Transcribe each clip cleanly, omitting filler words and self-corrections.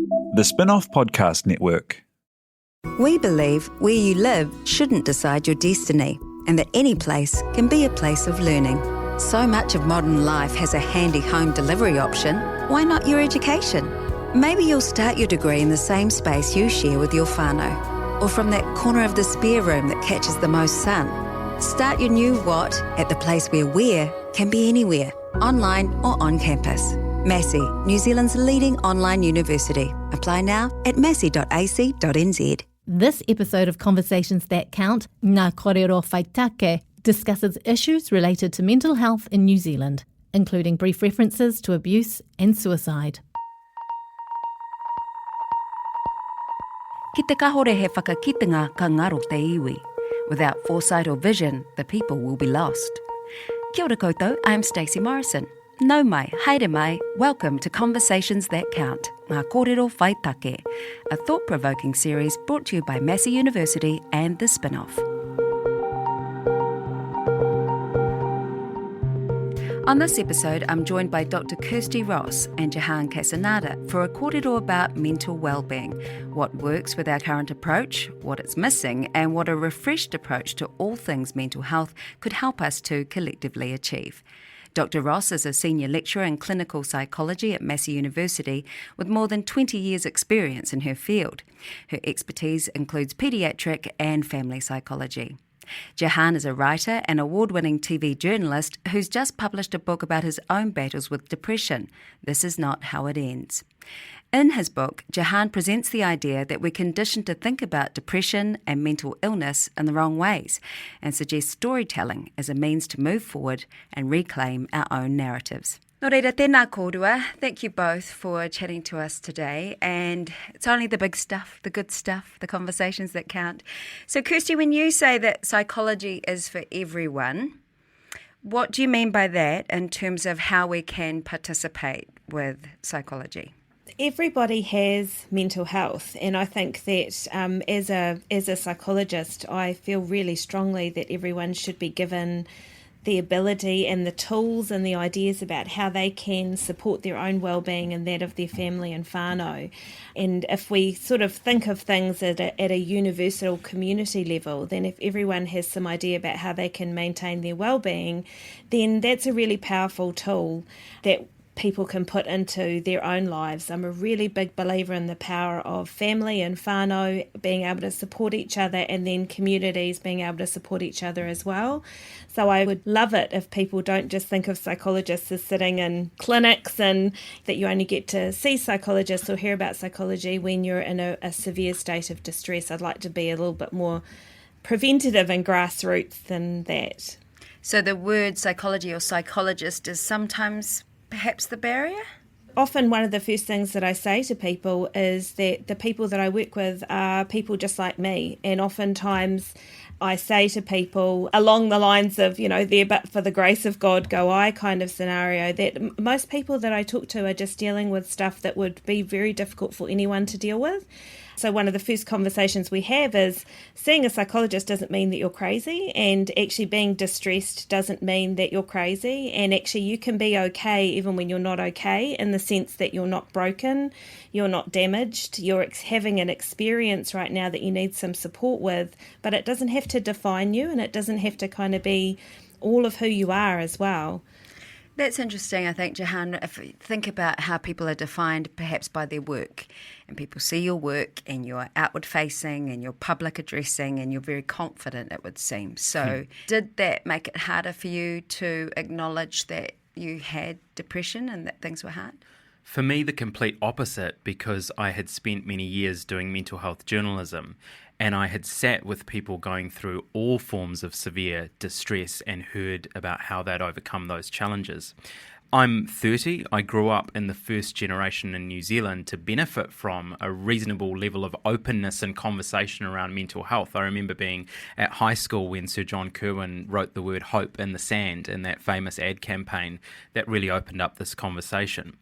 The Spinoff Podcast Network. We believe where you live shouldn't decide your destiny, and that any place can be a place of learning. So much of modern life has a handy home delivery option. Why not your education? Maybe you'll start your degree in the same space you share with your whānau, or from that corner of the spare room that catches the most sun. Start your new what at the place where can be anywhere, online or on campus. Massey, New Zealand's leading online university. Apply now at massey.ac.nz. This episode of Conversations That Count, Ngā Kōrero Whai Take, discusses issues related to mental health in New Zealand, including brief references to abuse and suicide. Ki te kahore he whakakitenga ka ngaro te iwi. Without foresight or vision, the people will be lost. Kia ora koutou, I'm Stacey Morrison. Nau mai, haere mai, welcome to Conversations That Count, Ngā Kōrero Whai Take, a thought-provoking series brought to you by Massey University and the Spinoff. On this episode, I'm joined by Dr. Kirsty Ross and Jehan Casinader for a kōrero about mental well-being, what works with our current approach, what it's missing, and what a refreshed approach to all things mental health could help us to collectively achieve. Dr. Ross is a senior lecturer in clinical psychology at Massey University with more than 20 years' experience in her field. Her expertise includes paediatric and family psychology. Jehan is a writer and award-winning TV journalist who's just published a book about his own battles with depression. This is not how it ends. In his book, Jehan presents the idea that we're conditioned to think about depression and mental illness in the wrong ways, and suggests storytelling as a means to move forward and reclaim our own narratives. Nō reira, tēnā kōrua. Thank you both for chatting to us today. And it's only the big stuff, the good stuff, the conversations that count. So, Kirsty, when you say that psychology is for everyone, what do you mean by that in terms of how we can participate with psychology? Everybody has mental health, and I think that as a psychologist, I feel really strongly that everyone should be given the ability and the tools and the ideas about how they can support their own well-being and that of their family and whānau. And if we sort of think of things at a universal community level, then if everyone has some idea about how they can maintain their well-being, then that's a really powerful tool that people can put into their own lives. I'm a really big believer in the power of family and whānau being able to support each other, and then communities being able to support each other as well. So I would love it if people don't just think of psychologists as sitting in clinics and that you only get to see psychologists or hear about psychology when you're in a severe state of distress. I'd like to be a little bit more preventative and grassroots than that. So the word psychology or psychologist is sometimes perhaps the barrier? Often one of the first things that I say to people is that the people that I work with are people just like me. And oftentimes I say to people along the lines of, there but for the grace of God go I kind of scenario, that most people that I talk to are just dealing with stuff that would be very difficult for anyone to deal with. So one of the first conversations we have is seeing a psychologist doesn't mean that you're crazy, and actually being distressed doesn't mean that you're crazy, and actually you can be okay even when you're not okay, in the sense that you're not broken, you're not damaged, you're having an experience right now that you need some support with, but it doesn't have to define you, and it doesn't have to kind of be all of who you are as well. That's interesting, I think, Jehan. If you think about how people are defined perhaps by their work, and people see your work and you're outward facing and you're public addressing and you're very confident, it would seem. So did that make it harder for you to acknowledge that you had depression and that things were hard? For me, the complete opposite, because I had spent many years doing mental health journalism, and I had sat with people going through all forms of severe distress and heard about how they'd overcome those challenges. I'm 30. I grew up in the first generation in New Zealand to benefit from a reasonable level of openness and conversation around mental health. I remember being at high school when Sir John Kirwan wrote the word hope in the sand in that famous ad campaign that really opened up this conversation.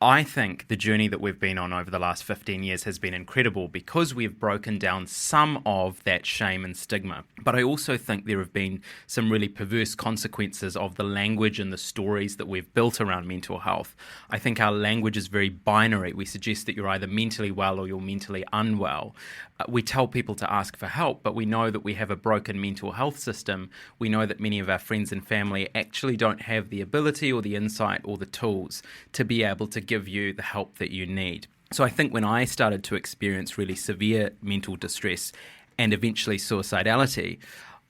I think the journey that we've been on over the last 15 years has been incredible because we've broken down some of that shame and stigma. But I also think there have been some really perverse consequences of the language and the stories that we've built around mental health. I think our language is very binary. We suggest that you're either mentally well or you're mentally unwell. We tell people to ask for help, but we know that we have a broken mental health system. We know that many of our friends and family actually don't have the ability or the insight or the tools to be able to give you the help that you need. So I think when I started to experience really severe mental distress and eventually suicidality,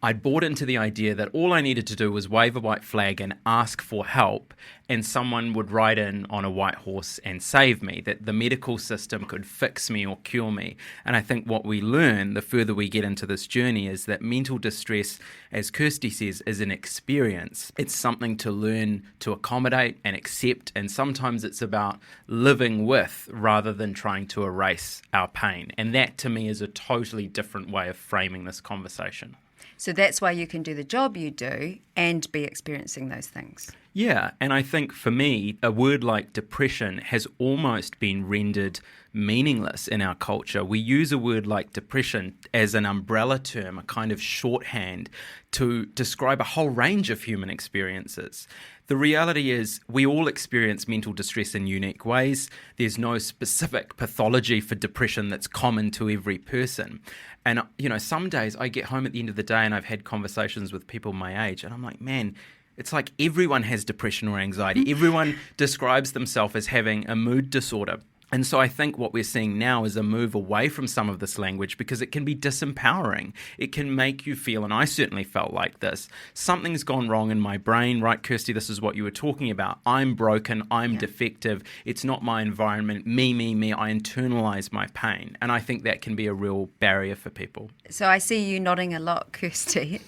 I'd bought into the idea that all I needed to do was wave a white flag and ask for help, and someone would ride in on a white horse and save me, that the medical system could fix me or cure me. And I think what we learn the further we get into this journey is that mental distress, as Kirsty says, is an experience. It's something to learn to accommodate and accept, and sometimes it's about living with rather than trying to erase our pain. And that to me is a totally different way of framing this conversation. So that's why you can do the job you do and be experiencing those things. Yeah, and I think for me, a word like depression has almost been rendered meaningless in our culture. We use a word like depression as an umbrella term, a kind of shorthand to describe a whole range of human experiences. The reality is we all experience mental distress in unique ways. There's no specific pathology for depression that's common to every person. And, some days I get home at the end of the day and I've had conversations with people my age and I'm like, man, it's like everyone has depression or anxiety. Everyone describes themselves as having a mood disorder. And so I think what we're seeing now is a move away from some of this language because it can be disempowering. It can make you feel, and I certainly felt like this, something's gone wrong in my brain, right, Kirsty? This is what you were talking about. I'm broken. I'm defective. It's not my environment. Me. I internalize my pain. And I think that can be a real barrier for people. So I see you nodding a lot, Kirsty.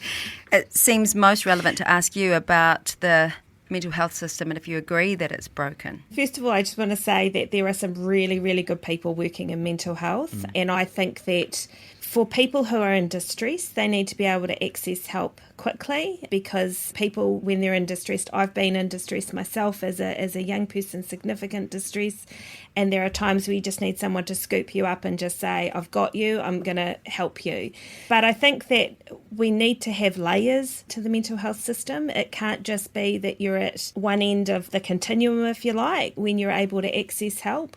It seems most relevant to ask you about the mental health system and if you agree that it's broken. First of all, I just want to say that there are some really, really good people working in mental health. And I think that for people who are in distress, they need to be able to access help quickly because people, when they're in distress, I've been in distress myself as a young person, significant distress, and there are times where you just need someone to scoop you up and just say, I've got you, I'm going to help you. But I think that we need to have layers to the mental health system. It can't just be that you're at one end of the continuum, if you like, when you're able to access help,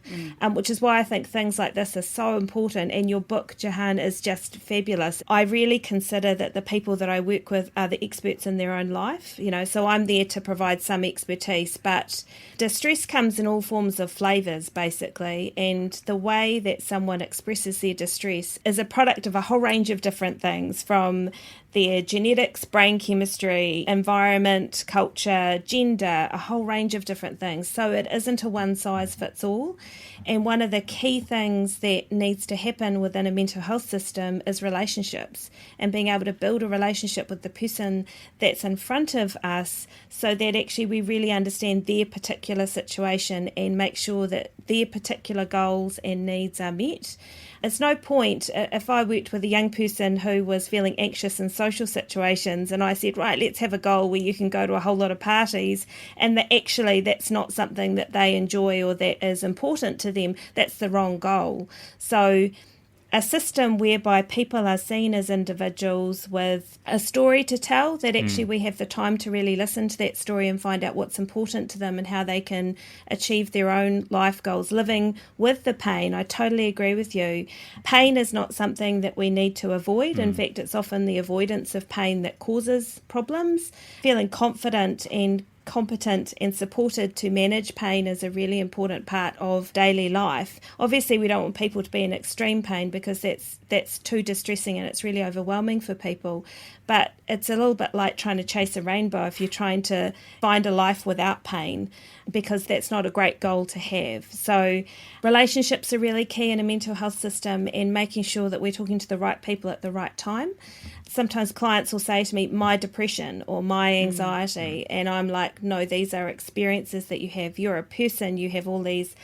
which is why I think things like this are so important. And your book, Jehan, is just fabulous. I really consider that the people that I work with are the experts in their own life, so I'm there to provide some expertise, but distress comes in all forms of flavours, basically, and the way that someone expresses their distress is a product of a whole range of different things, from their genetics, brain chemistry, environment, culture, gender, a whole range of different things. So it isn't a one-size-fits-all. And one of the key things that needs to happen within a mental health system is relationships, and being able to build a relationship with the person that's in front of us so that actually we really understand their particular situation and make sure that their particular goals and needs are met. It's no point if I worked with a young person who was feeling anxious in social situations and I said, right, let's have a goal where you can go to a whole lot of parties, and that actually that's not something that they enjoy or that is important to them. That's the wrong goal. So a system whereby people are seen as individuals with a story to tell, that actually we have the time to really listen to that story and find out what's important to them and how they can achieve their own life goals, living with the pain. I totally agree with you. Pain is not something that we need to avoid. In fact, it's often the avoidance of pain that causes problems. Feeling confident and competent and supported to manage pain is a really important part of daily life. Obviously, we don't want people to be in extreme pain because that's too distressing and it's really overwhelming for people. But it's a little bit like trying to chase a rainbow if you're trying to find a life without pain, because that's not a great goal to have. So relationships are really key in a mental health system, and making sure that we're talking to the right people at the right time. Sometimes clients will say to me, my depression or my anxiety, and I'm like, no, these are experiences that you have. You're a person, you have all these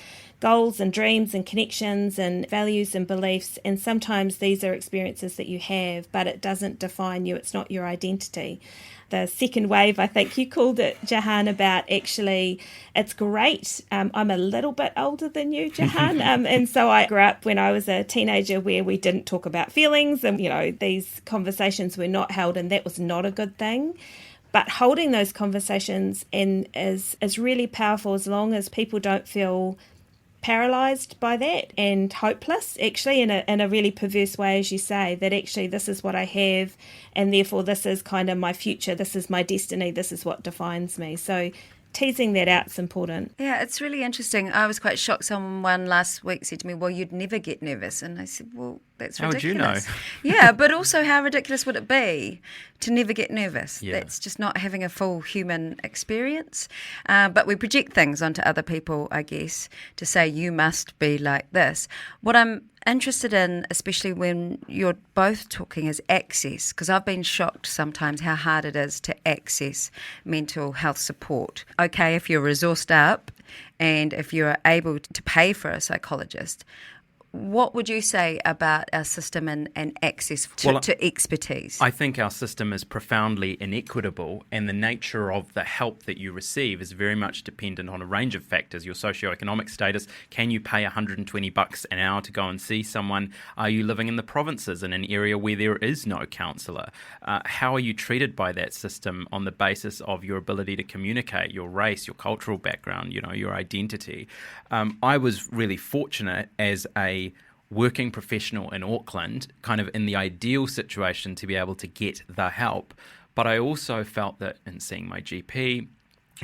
goals and dreams and connections and values and beliefs, and sometimes these are experiences that you have, but it doesn't define you. It's not your identity. The second wave, I think you called it, Jehan, about actually, it's great. I'm a little bit older than you, Jehan, and so I grew up when I was a teenager where we didn't talk about feelings, and these conversations were not held, and that was not a good thing. But holding those conversations is really powerful, as long as people don't feel paralysed by that and hopeless, actually, in a really perverse way, as you say, that actually this is what I have, and therefore this is kind of my future, this is my destiny, this is what defines me. So teasing that out is important. Yeah, it's really interesting. I was quite shocked. Someone last week said to me, well, you'd never get nervous. And I said, well, that's ridiculous. How would you know? Yeah, but also how ridiculous would it be to never get nervous? Yeah. That's just not having a full human experience. But we project things onto other people, I guess, to say you must be like this. What I'm interested in, especially when you're both talking, is access, because I've been shocked sometimes how hard it is to access mental health support. Okay, if you're resourced up and if you're able to pay for a psychologist, what would you say about our system and access to expertise? I think our system is profoundly inequitable, and the nature of the help that you receive is very much dependent on a range of factors. Your socioeconomic status, can you pay $120 an hour to go and see someone? Are you living in the provinces in an area where there is no counsellor? How are you treated by that system on the basis of your ability to communicate, your race, your cultural background, your identity? I was really fortunate as a working professional in Auckland, kind of in the ideal situation to be able to get the help. But I also felt that in seeing my GP,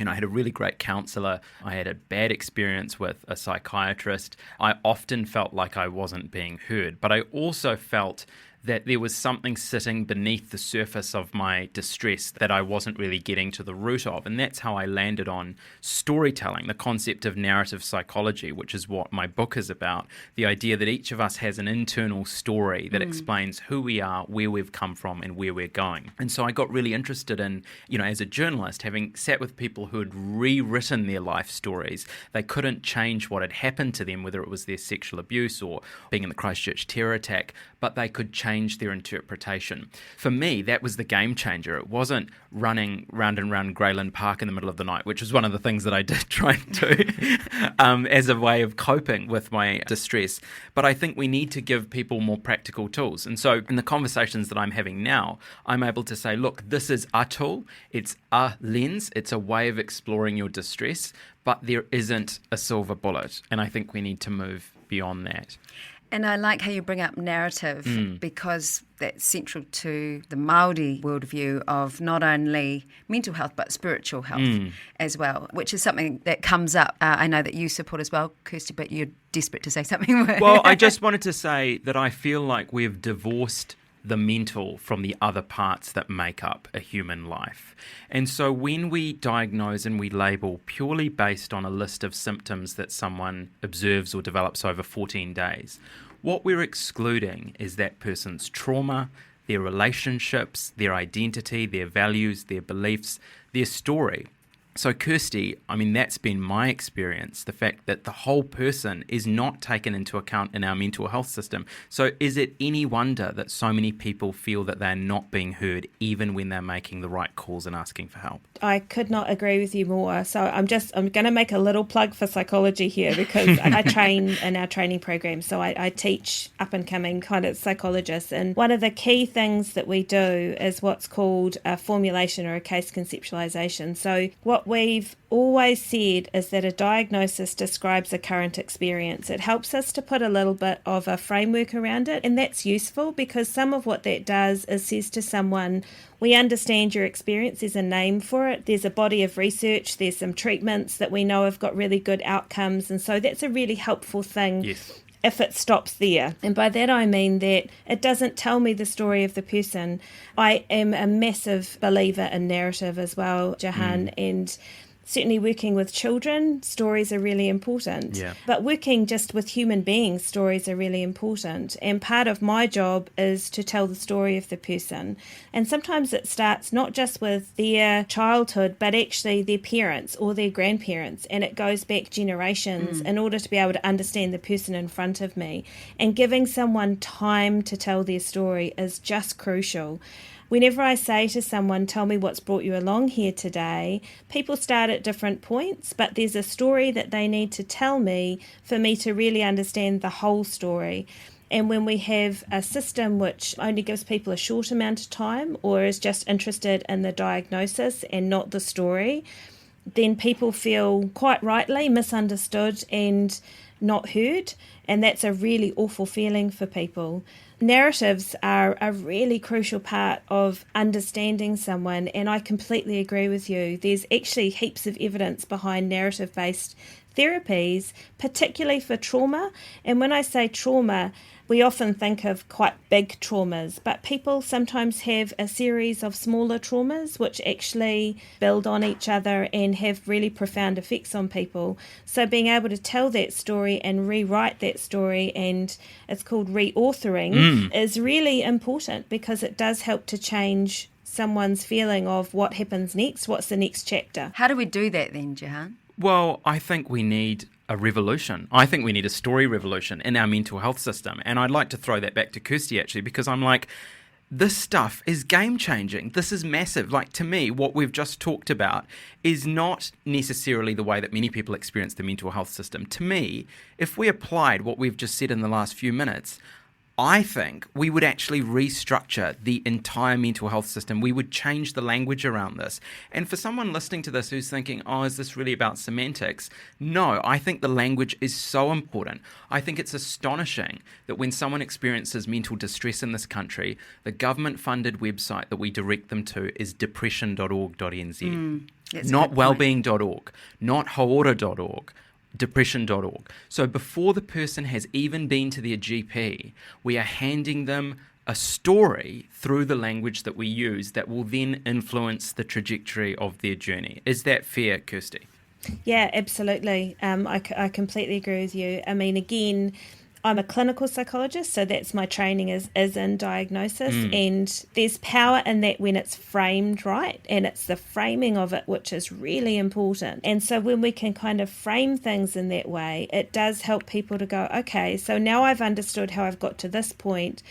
I had a really great counsellor. I had a bad experience with a psychiatrist. I often felt like I wasn't being heard, but I also felt that there was something sitting beneath the surface of my distress that I wasn't really getting to the root of. And that's how I landed on storytelling, the concept of narrative psychology, which is what my book is about. The idea that each of us has an internal story that explains who we are, where we've come from, and where we're going. And so I got really interested in, as a journalist, having sat with people who had rewritten their life stories. They couldn't change what had happened to them, whether it was their sexual abuse or being in the Christchurch terror attack, but they could change their interpretation. For me, that was the game changer. It wasn't running round and round Greyland Park in the middle of the night, which was one of the things that I did try and do as a way of coping with my distress. But I think we need to give people more practical tools. And so in the conversations that I'm having now, I'm able to say, look, this is a tool. It's a lens. It's a way of exploring your distress, but there isn't a silver bullet. And I think we need to move beyond that. And I like how you bring up narrative because that's central to the Māori worldview of not only mental health but spiritual health as well, which is something that comes up. I know that you support as well, Kirsty, but you're desperate to say something. Well, I just wanted to say that I feel like we've divorced the mental from the other parts that make up a human life. And so when we diagnose and we label purely based on a list of symptoms that someone observes or develops over 14 days, what we're excluding is that person's trauma, their relationships, their identity, their values, their beliefs, their story. So Kirsty, that's been my experience, the fact that the whole person is not taken into account in our mental health system. So is it any wonder that so many people feel that they're not being heard even when they're making the right calls and asking for help? I could not agree with you more. So I'm going to make a little plug for psychology here because I train in our training program. So I teach up and coming kind of psychologists. And one of the key things that we do is what's called a formulation or a case conceptualization. So what we've always said is that a diagnosis describes a current experience. It helps us to put a little bit of a framework around it, and that's useful because some of what that does is says to someone, we understand your experience, there's a name for it, there's a body of research, there's some treatments that we know have got really good outcomes, and so that's a really helpful thing. Yes. If it stops there. And by that I mean that it doesn't tell me the story of the person. I am a massive believer in narrative as well, Jehan, and Certainly working with children, stories are really important. Yeah. But working just with human beings, stories are really important. And part of my job is to tell the story of the person. And sometimes it starts not just with their childhood, but actually their parents or their grandparents. And it goes back generations in order to be able to understand the person in front of me. And giving someone time to tell their story is just crucial. Whenever I say to someone, tell me what's brought you along here today, people start at different points, but there's a story that they need to tell me for me to really understand the whole story. And when we have a system which only gives people a short amount of time or is just interested in the diagnosis and not the story, then people feel quite rightly misunderstood and not heard. And that's a really awful feeling for people. Narratives are a really crucial part of understanding someone, and I completely agree with you. There's actually heaps of evidence behind narrative-based therapies, particularly for trauma. And when I say trauma, we often think of quite big traumas, but people sometimes have a series of smaller traumas which actually build on each other and have really profound effects on people. So being able to tell that story and rewrite that story, and it's called reauthoring, is really important because it does help to change someone's feeling of what happens next, what's the next chapter. How do we do that then, Jehan? Well, I think we need a revolution. I think we need a story revolution in our mental health system. And I'd like to throw that back to Kirsty, actually, because I'm like, this stuff is game-changing. This is massive. Like, to me, what we've just talked about is not necessarily the way that many people experience the mental health system. To me, if we applied what we've just said in the last few minutes, I think we would actually restructure the entire mental health system. We would change the language around this. And for someone listening to this who's thinking, oh, is this really about semantics? No, I think the language is so important. I think it's astonishing that when someone experiences mental distress in this country, the government-funded website that we direct them to is depression.org.nz. Not wellbeing.org, not haora.org. depression.org. So before the person has even been to their GP, we are handing them a story through the language that we use that will then influence the trajectory of their journey. Is that fair, Kirsty? Yeah, absolutely. I completely agree with you. I mean, again, I'm a clinical psychologist, so that's my training is in diagnosis, and there's power in that when it's framed right, and it's the framing of it which is really important. And so when we can kind of frame things in that way, it does help people to go, okay, so now I've understood how I've got to this point.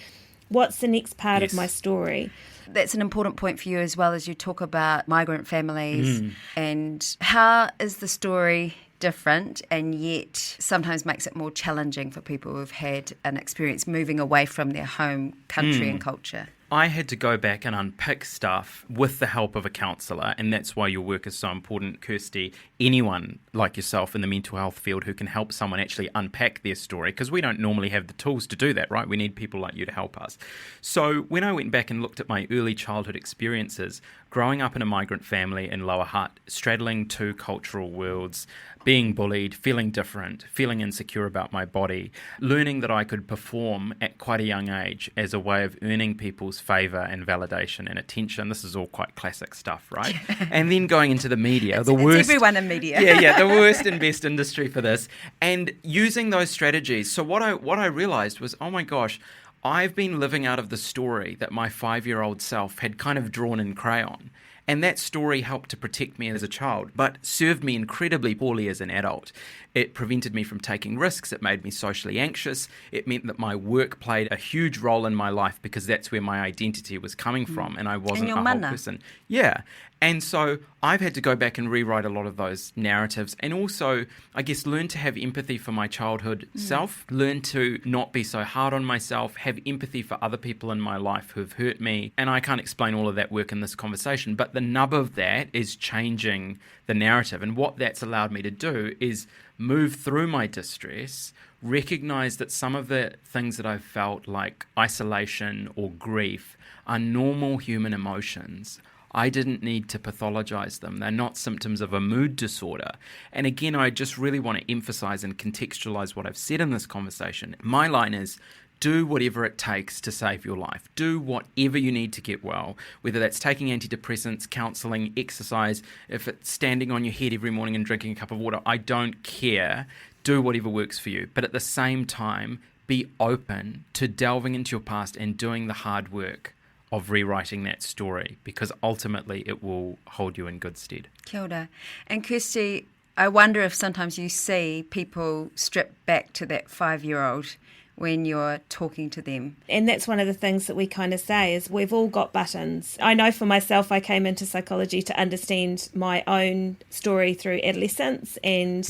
What's the next part of my story? That's an important point for you as well, as you talk about migrant families and how is the story different and yet sometimes makes it more challenging for people who've had an experience moving away from their home country and culture. I had to go back and unpick stuff with the help of a counsellor, and that's why your work is so important, Kirsty. Anyone like yourself in the mental health field who can help someone actually unpack their story, because we don't normally have the tools to do that, right? We need people like you to help us. So when I went back and looked at my early childhood experiences, growing up in a migrant family in Lower Hutt, straddling two cultural worlds, being bullied, feeling different, feeling insecure about my body, learning that I could perform at quite a young age as a way of earning people's favour and validation and attention. This is all quite classic stuff, right? And then going into the media, it's everyone in media. Yeah, the worst and best industry for this. And using those strategies. So what I realised was, oh my gosh, I've been living out of the story that my 5-year-old self had kind of drawn in crayon. And that story helped to protect me as a child, but served me incredibly poorly as an adult. It prevented me from taking risks. It made me socially anxious. It meant that my work played a huge role in my life because that's where my identity was coming from, and I wasn't a whole person. Yeah. And so I've had to go back and rewrite a lot of those narratives and also, I guess, learn to have empathy for my childhood self, learn to not be so hard on myself, have empathy for other people in my life who've hurt me. And I can't explain all of that work in this conversation, but the nub of that is changing the narrative. And what that's allowed me to do is move through my distress, recognize that some of the things that I've felt, like isolation or grief, are normal human emotions. I didn't need to pathologize them. They're not symptoms of a mood disorder. And again, I just really want to emphasize and contextualize what I've said in this conversation. My line is, do whatever it takes to save your life. Do whatever you need to get well, whether that's taking antidepressants, counselling, exercise, if it's standing on your head every morning and drinking a cup of water. I don't care. Do whatever works for you. But at the same time, be open to delving into your past and doing the hard work of rewriting that story, because ultimately it will hold you in good stead. Kia ora. And Kirsty, I wonder if sometimes you see people strip back to that 5-year-old when you're talking to them. And that's one of the things that we kind of say is we've all got buttons. I know for myself, I came into psychology to understand my own story through adolescence, and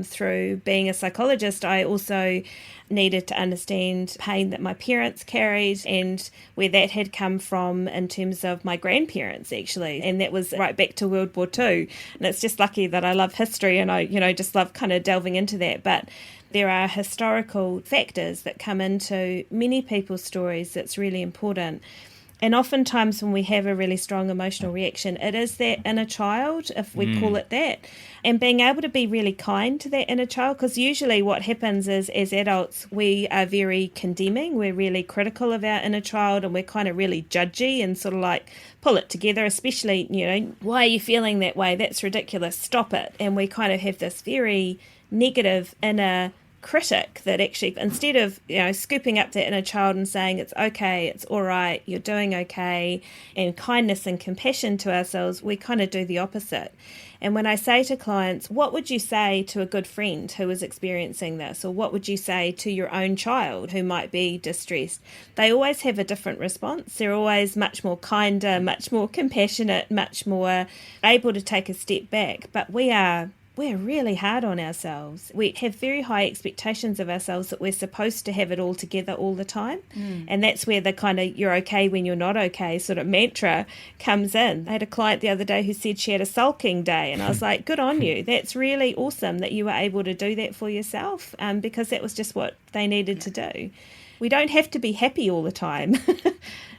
through being a psychologist, I also needed to understand pain that my parents carried and where that had come from in terms of my grandparents, actually. And that was right back to World War II. And it's just lucky that I love history and I, just love kind of delving into that. But there are historical factors that come into many people's stories that's really important. And oftentimes when we have a really strong emotional reaction, it is that inner child, if we call it that, and being able to be really kind to that inner child, because usually what happens is as adults, we are very condemning, we're really critical of our inner child, and we're kind of really judgy and sort of like pull it together, especially, why are you feeling that way? That's ridiculous, stop it. And we kind of have this very negative inner critic that actually, instead of scooping up that inner child and saying it's okay, it's all right, you're doing okay, and kindness and compassion to ourselves, we kind of do the opposite. And when I say to clients, what would you say to a good friend who is experiencing this, or what would you say to your own child who might be distressed, they always have a different response. They're always much more kinder, much more compassionate, much more able to take a step back. But we're really hard on ourselves. We have very high expectations of ourselves that we're supposed to have it all together all the time. And that's where the kind of you're okay when you're not okay sort of mantra comes in. I had a client the other day who said she had a sulking day, and I was like, good on you. That's really awesome that you were able to do that for yourself, because that was just what they needed to do. We don't have to be happy all the time.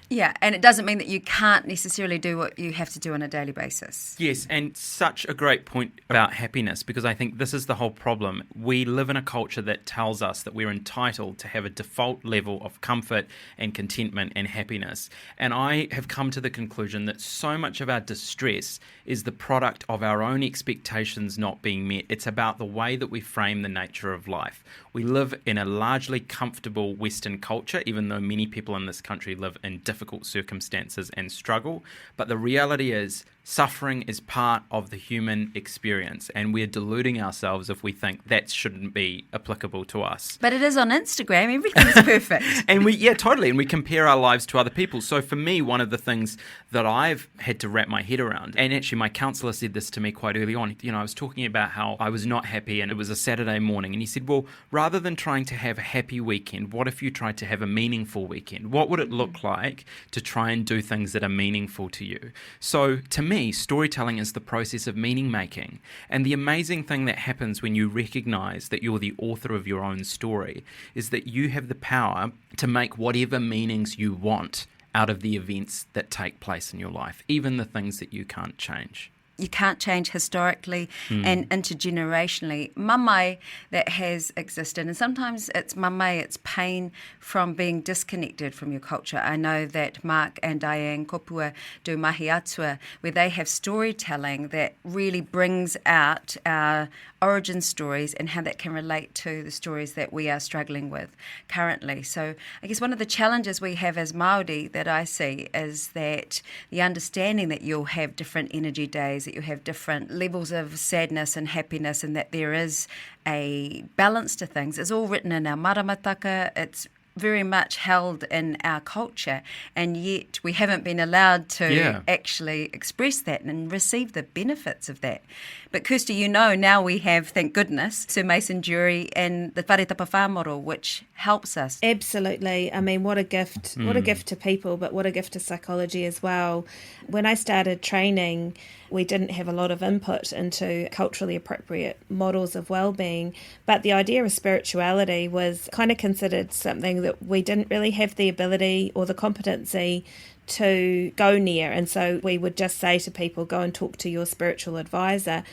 Yeah, and it doesn't mean that you can't necessarily do what you have to do on a daily basis. Yes, and such a great point about happiness, because I think this is the whole problem. We live in a culture that tells us that we're entitled to have a default level of comfort and contentment and happiness. And I have come to the conclusion that so much of our distress is the product of our own expectations not being met. It's about the way that we frame the nature of life. We live in a largely comfortable Western culture, even though many people in this country live in difficult circumstances and struggle. But the reality is, suffering is part of the human experience, and we're deluding ourselves if we think that shouldn't be applicable to us. But it is on Instagram. Everything's perfect. And totally. And we compare our lives to other people. So for me, one of the things that I've had to wrap my head around, and actually my counsellor said this to me quite early on, I was talking about how I was not happy and it was a Saturday morning. And he said, well, rather than trying to have a happy weekend, what if you tried to have a meaningful weekend? What would it look like to try and do things that are meaningful to you? So to me, storytelling is the process of meaning making. And the amazing thing that happens when you recognize that you're the author of your own story is that you have the power to make whatever meanings you want out of the events that take place in your life, even the things that you can't change. You can't change historically and intergenerationally. Mamae that has existed, and sometimes it's mamae, it's pain from being disconnected from your culture. I know that Mark and Diane Kopua do Mahi Atua, where they have storytelling that really brings out our origin stories and how that can relate to the stories that we are struggling with currently. So I guess one of the challenges we have as Māori that I see is that the understanding that you'll have different energy days, that you have different levels of sadness and happiness, and that there is a balance to things. It's all written in our maramataka. It's very much held in our culture, and yet we haven't been allowed to actually express that and receive the benefits of that. But Kirsty, now we have, thank goodness, Sir Mason Jury and the Whare Tapa Whā model, which helps us. Absolutely. I mean, what a gift. What a gift to people, but what a gift to psychology as well. When I started training, we didn't have a lot of input into culturally appropriate models of well-being, but the idea of spirituality was kind of considered something that we didn't really have the ability or the competency to go near. And so we would just say to people, go and talk to your spiritual advisor.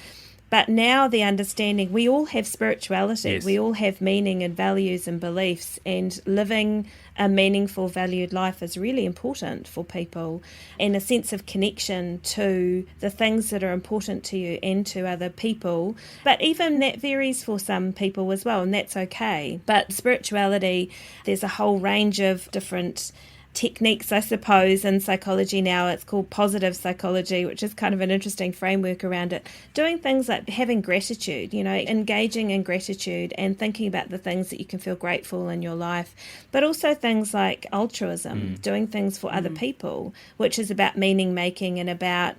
But now the understanding, we all have spirituality, Yes. we all have meaning and values and beliefs, and living a meaningful, valued life is really important for people, and a sense of connection to the things that are important to you and to other people. But even that varies for some people as well, and that's okay. But spirituality, there's a whole range of different techniques, I suppose, in psychology now. It's called positive psychology, which is kind of an interesting framework around it. Doing things like having gratitude, engaging in gratitude and thinking about the things that you can feel grateful in your life, but also things like altruism, doing things for other people, which is about meaning making and about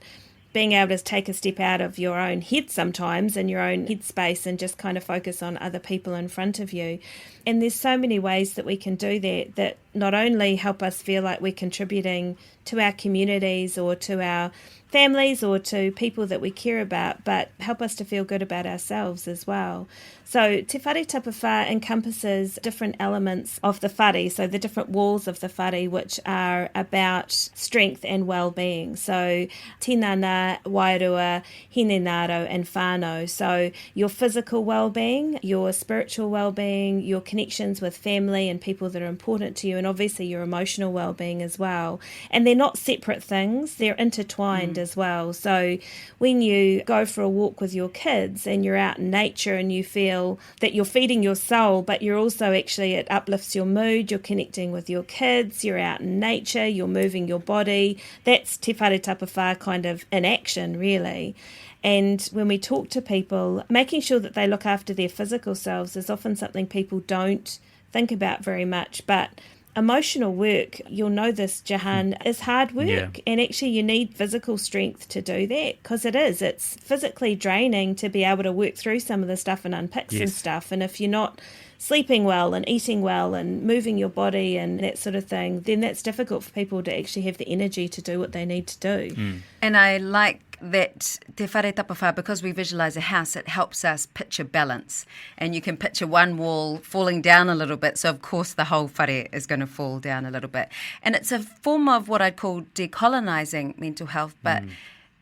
being able to take a step out of your own head sometimes and your own headspace and just kind of focus on other people in front of you. And there's so many ways that we can do that not only help us feel like we're contributing to our communities or to our families or to people that we care about, but help us to feel good about ourselves as well. So Te Whare Tapawha encompasses different elements of the whare, so the different walls of the whare, which are about strength and well-being. So tinana, wairua, hinenaro and whānau. So your physical well-being, your spiritual well-being, your connections with family and people that are important to you, and obviously your emotional well-being as well. And they're not separate things, they're intertwined as well. So when you go for a walk with your kids and you're out in nature and you feel that you're feeding your soul, but you're also it uplifts your mood, you're connecting with your kids, you're out in nature, you're moving your body. That's Te Whare Tapawha kind of in action, really. And when we talk to people, making sure that they look after their physical selves is often something people don't think about very much, but emotional work, you'll know this, Jehan, is hard work. Yeah. And actually you need physical strength to do that, because it's physically draining to be able to work through some of the stuff and unpick some stuff. And if you're not sleeping well and eating well and moving your body and that sort of thing, then that's difficult for people to actually have the energy to do what they need to do. And I like that Te Whare Tapawha, because we visualise a house, it helps us picture balance. And you can picture one wall falling down a little bit, so of course the whole whare is going to fall down a little bit. And it's a form of what I'd call decolonising mental health, but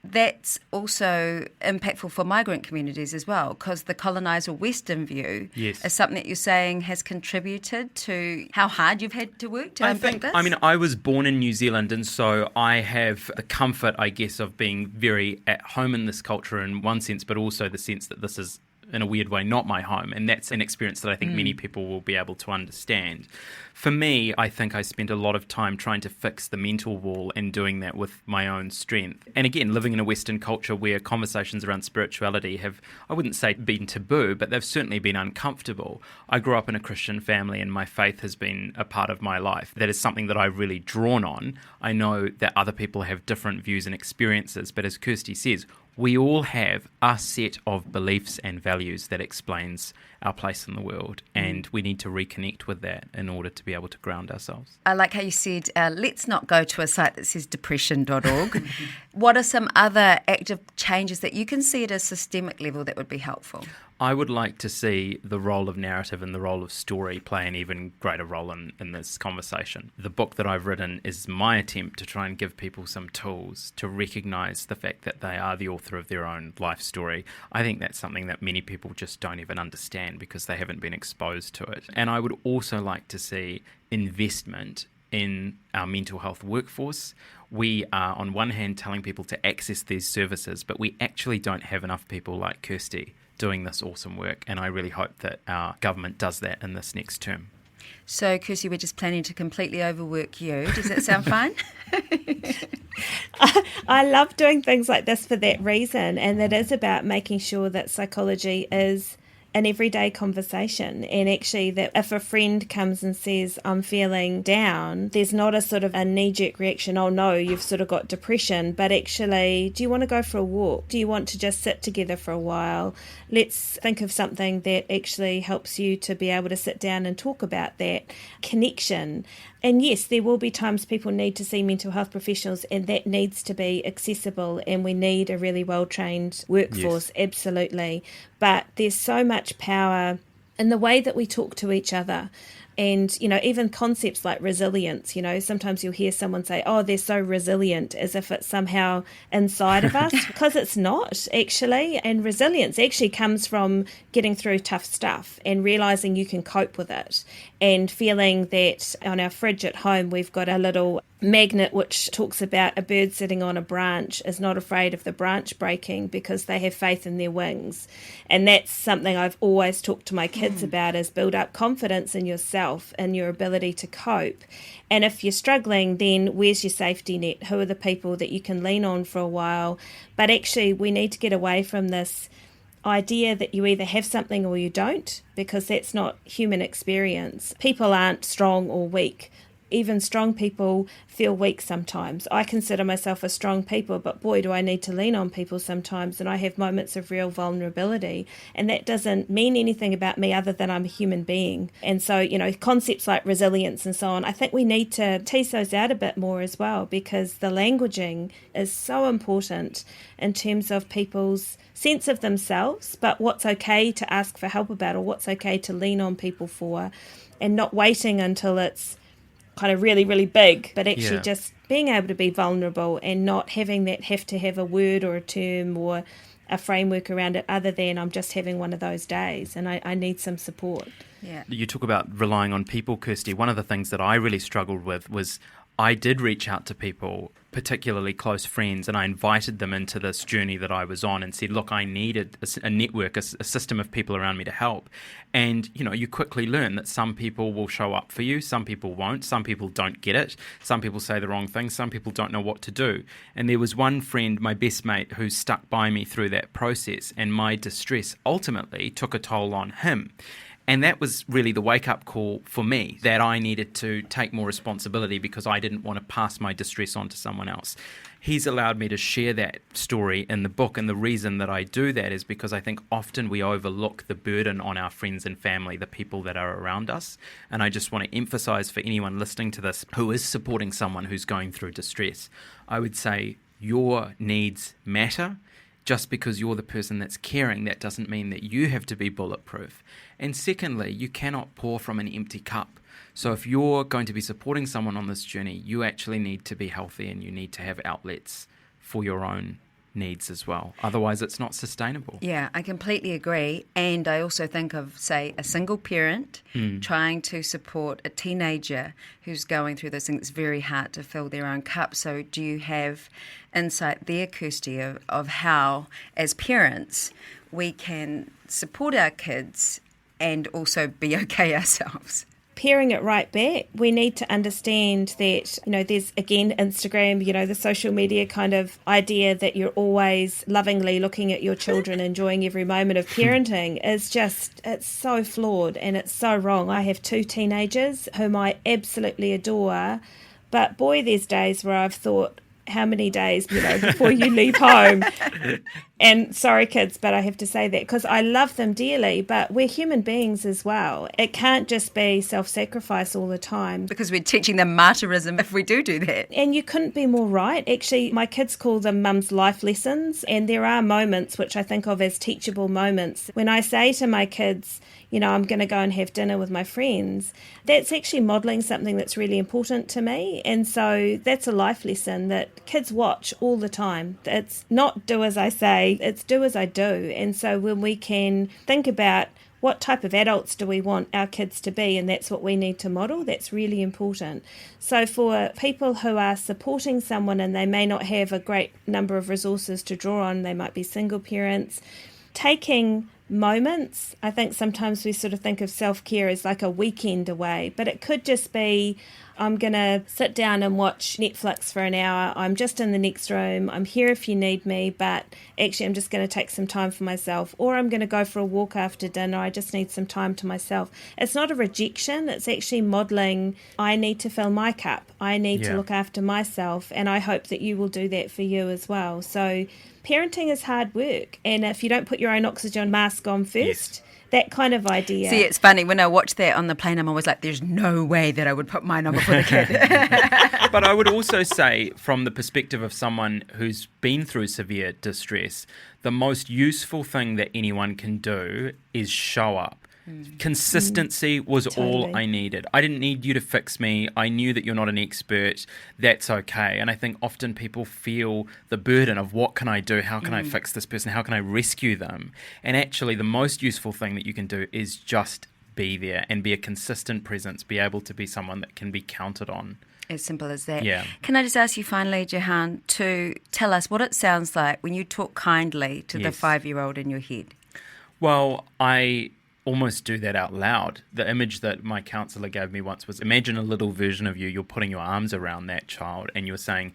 that's also impactful for migrant communities as well, because the coloniser Western view is something that you're saying has contributed to how hard you've had to work to unpick this? I was born in New Zealand, and so I have the comfort, I guess, of being very at home in this culture in one sense, but also the sense that this is, in a weird way, not my home. And that's an experience that I think many people will be able to understand. For me, I think I spent a lot of time trying to fix the mental wall and doing that with my own strength. And again, living in a Western culture where conversations around spirituality have, I wouldn't say been taboo, but they've certainly been uncomfortable. I grew up in a Christian family and my faith has been a part of my life. That is something that I've really drawn on. I know that other people have different views and experiences, but as Kirsty says, we all have a set of beliefs and values that explains our place in the world, and we need to reconnect with that in order to be able to ground ourselves. I like how you said, let's not go to a site that says depression.org. What are some other active changes that you can see at a systemic level that would be helpful? I would like to see the role of narrative and the role of story play an even greater role in this conversation. The book that I've written is my attempt to try and give people some tools to recognise the fact that they are the author of their own life story. I think that's something that many people just don't even understand because they haven't been exposed to it. And I would also like to see investment in our mental health workforce. We are, on one hand, telling people to access these services, but we actually don't have enough people like Kirsty doing this awesome work, and I really hope that our government does that in this next term. So, Kirsty, we're just planning to completely overwork you. Does that sound fine? I love doing things like this for that reason, and it is about making sure that psychology is an everyday conversation, and actually that if a friend comes and says, I'm feeling down, there's not a sort of a knee-jerk reaction, oh no, you've sort of got depression, but actually, do you want to go for a walk? Do you want to just sit together for a while? Let's think of something that actually helps you to be able to sit down and talk about that connection. And yes, there will be times people need to see mental health professionals, and that needs to be accessible, and we need a really well-trained workforce, absolutely. But there's so much power in the way that we talk to each other. And, even concepts like resilience, sometimes you'll hear someone say, oh, they're so resilient, as if it's somehow inside of us, because it's not actually. And resilience actually comes from getting through tough stuff and realising you can cope with it, and feeling that on our fridge at home, we've got a little magnet which talks about a bird sitting on a branch is not afraid of the branch breaking because they have faith in their wings. And that's something I've always talked to my kids about, is build up confidence in yourself and your ability to cope. And if you're struggling, then where's your safety net? Who are the people that you can lean on for a while? But actually, we need to get away from this idea that you either have something or you don't, because that's not human experience. People aren't strong or weak. Even strong people feel weak sometimes. I consider myself a strong people, but boy, do I need to lean on people sometimes, and I have moments of real vulnerability, and that doesn't mean anything about me other than I'm a human being. And so, concepts like resilience and so on, I think we need to tease those out a bit more as well, because the languaging is so important in terms of people's sense of themselves, but what's okay to ask for help about, or what's okay to lean on people for, and not waiting until it's kind of really, really big, but actually just being able to be vulnerable and not having that have to have a word or a term or a framework around it, other than I'm just having one of those days and I need some support. Yeah. You talk about relying on people, Kirsty. One of the things that I really struggled with was I did reach out to people, particularly close friends, and I invited them into this journey that I was on and said, look, I needed a network, a system of people around me to help. And, you quickly learn that some people will show up for you, some people won't, some people don't get it, some people say the wrong thing, some people don't know what to do. And there was one friend, my best mate, who stuck by me through that process, and my distress ultimately took a toll on him. And that was really the wake-up call for me, that I needed to take more responsibility because I didn't want to pass my distress on to someone else. He's allowed me to share that story in the book, and the reason that I do that is because I think often we overlook the burden on our friends and family, the people that are around us. And I just want to emphasise for anyone listening to this who is supporting someone who's going through distress, I would say your needs matter. Just because you're the person that's caring, that doesn't mean that you have to be bulletproof. And secondly, you cannot pour from an empty cup. So if you're going to be supporting someone on this journey, you actually need to be healthy and you need to have outlets for your own needs as well. Otherwise, it's not sustainable. Yeah, I completely agree. And I also think of, say, a single parent trying to support a teenager who's going through this thing. It's very hard to fill their own cup. So do you have insight there, Kirsty, of how, as parents, we can support our kids and also be okay ourselves? Pairing it right back, we need to understand that, there's, again, Instagram, the social media kind of idea that you're always lovingly looking at your children, enjoying every moment of parenting is just, it's so flawed and it's so wrong. I have 2 teenagers whom I absolutely adore, but boy, there's days where I've thought, how many days, before you leave home? And sorry, kids, but I have to say that because I love them dearly, but we're human beings as well. It can't just be self-sacrifice all the time. Because we're teaching them martyrism if we do that. And you couldn't be more right. Actually, my kids call them mum's life lessons, and there are moments which I think of as teachable moments. When I say to my kids, I'm going to go and have dinner with my friends, that's actually modelling something that's really important to me. And so that's a life lesson that kids watch all the time. It's not do as I say, it's do as I do. And so when we can think about what type of adults do we want our kids to be, and that's what we need to model, that's really important. So for people who are supporting someone and they may not have a great number of resources to draw on, they might be single parents, taking moments. I think sometimes we sort of think of self-care as like a weekend away, but it could just be, I'm going to sit down and watch Netflix for an hour. I'm just in the next room. I'm here if you need me, but actually I'm just going to take some time for myself, or I'm going to go for a walk after dinner. I just need some time to myself. It's not a rejection. It's actually modelling, I need to fill my cup. I need to look after myself, and I hope that you will do that for you as well. So parenting is hard work, and if you don't put your own oxygen mask on first, that kind of idea. See, it's funny, when I watch that on the plane, I'm always like, there's no way that I would put mine on before the kid. But I would also say, from the perspective of someone who's been through severe distress, the most useful thing that anyone can do is show up. Consistency was Totally. all I needed. I didn't need you to fix me. I knew that you're not an expert. That's okay. And I think often people feel the burden of what can I do? How can I fix this person? How can I rescue them? And actually the most useful thing that you can do is just be there and be a consistent presence, be able to be someone that can be counted on. As simple as that. Yeah. Can I just ask you finally, Jehan, to tell us what it sounds like when you talk kindly to the Yes. 5-year-old in your head? Well, I almost do that out loud. The image that my counsellor gave me once was, imagine a little version of you, you're putting your arms around that child and you're saying,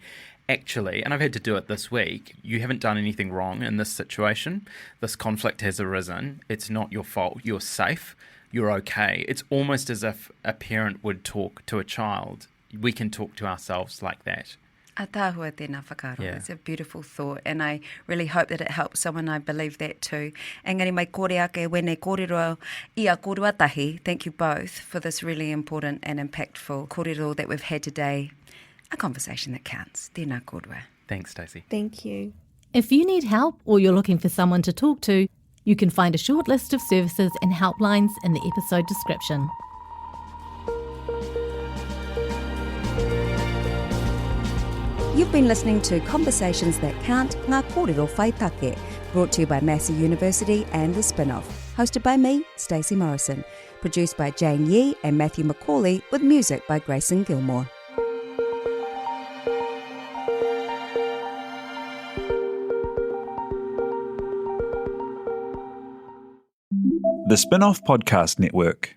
actually, and I've had to do it this week, you haven't done anything wrong in this situation. This conflict has arisen. It's not your fault. You're safe. You're okay. It's almost as if a parent would talk to a child. We can talk to ourselves like that. A tāhua tēnā whakaaro. Yeah. It's a beautiful thought, and I really hope that it helps someone. I believe that too. Engari mai kore ake wene kōrero ia kōrua tahi. Thank you both for this really important and impactful kōrero that we've had today. A conversation that counts. Tēnā kōrua. Thanks, Stacey. Thank you. If you need help or you're looking for someone to talk to, you can find a short list of services and helplines in the episode description. You've been listening to Conversations That Count, Ngā Kōrero Whai Take, brought to you by Massey University and the Spinoff. Hosted by me, Stacey Morrison. Produced by Jane Yee and Matthew McCauley, with music by Grayson Gilmore. The Spinoff Podcast Network.